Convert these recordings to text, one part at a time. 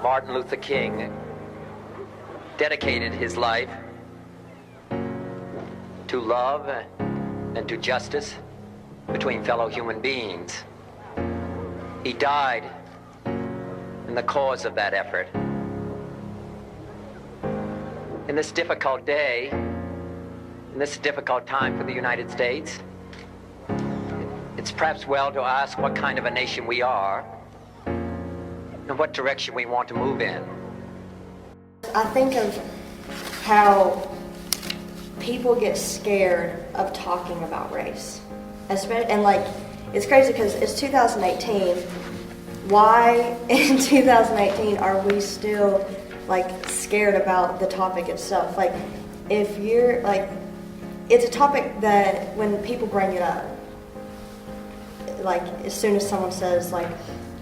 Martin Luther King dedicated his life to love and to justice between fellow human beings. He died in the cause of that effort. In this difficult day, in this difficult time for the United States, it's perhaps well to ask what kind of a nation we are and what direction we want to move in. I think of how people get scared of talking about race. And like, it's crazy because it's 2018. Why in 2018 are we still like scared about the topic itself? Like, if you're like, it's a topic that when people bring it up, like as soon as someone says like,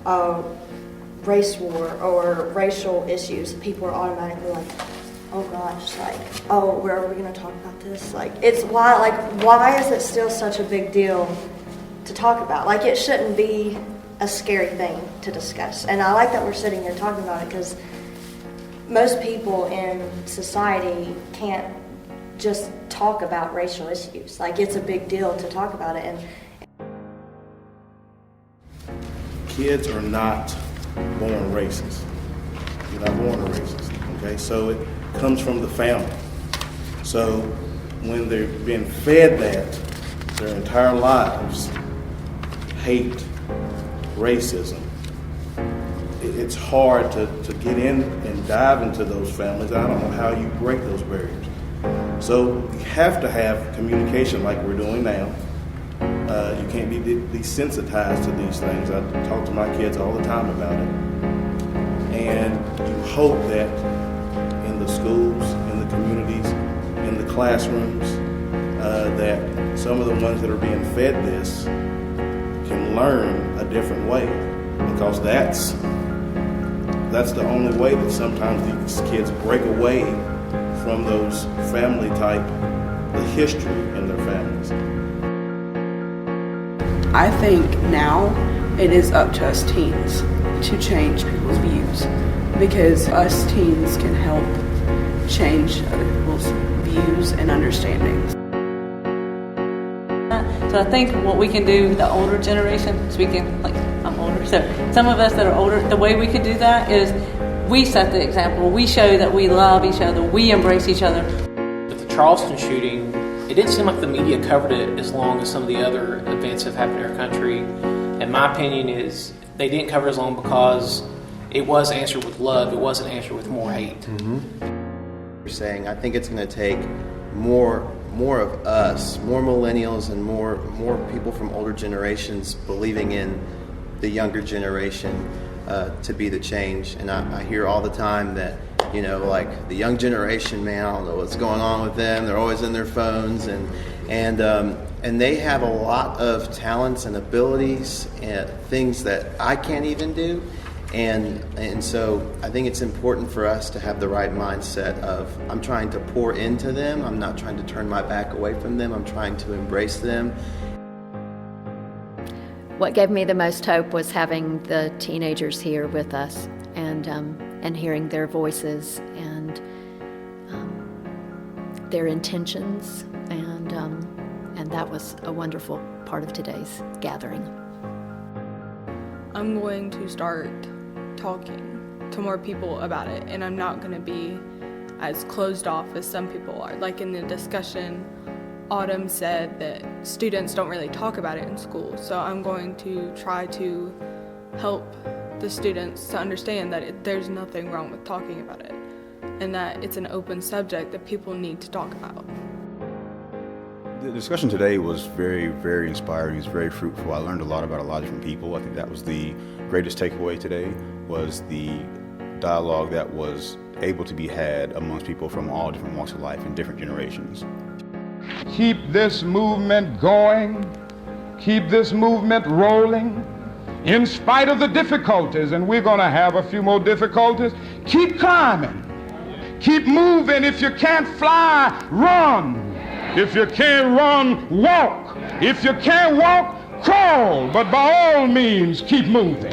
oh, race war or racial issues, people are automatically like, oh gosh, like, oh, where are we going to talk about this? Like, it's why is it still such a big deal to talk about? Like, it shouldn't be a scary thing to discuss. And I like that we're sitting here talking about it because most people in society can't just talk about racial issues. Like, it's a big deal to talk about it. And kids are not born racist. You're not born a racist, okay? So it comes from the family. So when they're being fed that their entire lives, hate, racism, it's hard to get in and dive into those families. I don't know how you break those barriers. So you have to have communication like we're doing now. You can't be desensitized to these things. I talk to my kids all the time about it. And you hope that in the schools, in the communities, in the classrooms, that some of the ones that are being fed this can learn a different way. Because that's the only way that sometimes these kids break away from those family type, the history in their families. I think now it is up to us teens to change people's views, because us teens can help change other people's views and understandings. So I think what we can do, the older generation, so we can, like, I'm older, so some of us that are older, the way we could do that is we set the example. We show that we love each other, we embrace each other. With the Charleston shooting, it didn't seem like the media covered it as long as some of the other events have happened in our country. And my opinion is they didn't cover it as long because it was answered with love. It wasn't answered with more hate. You're saying, I think it's going to take more of us, more millennials and more people from older generations believing in the younger generation to be the change. And I hear all the time that, you know, like the young generation, man, I don't know what's going on with them. They're always in their phones, and they have a lot of talents and abilities and things that I can't even do. And so I think it's important for us to have the right mindset of, I'm trying to pour into them. I'm not trying to turn my back away from them. I'm trying to embrace them. What gave me the most hope was having the teenagers here with us and hearing their voices and their intentions, and that was a wonderful part of today's gathering. I'm going to start talking to more people about it, and I'm not going to be as closed off as some people are. Like in the discussion, Autumn said that students don't really talk about it in school, so I'm going to try to help the students to understand that there's nothing wrong with talking about it, and that it's an open subject that people need to talk about. The discussion today was very, very inspiring. It was very fruitful. I learned a lot about a lot of different people. I think that was the greatest takeaway today, was the dialogue that was able to be had amongst people from all different walks of life and different generations. Keep this movement going, keep this movement rolling, in spite of the difficulties, and we're going to have a few more difficulties. Keep climbing, keep moving. If you can't fly, run. If you can't run, walk. If you can't walk, crawl. But by all means, keep moving.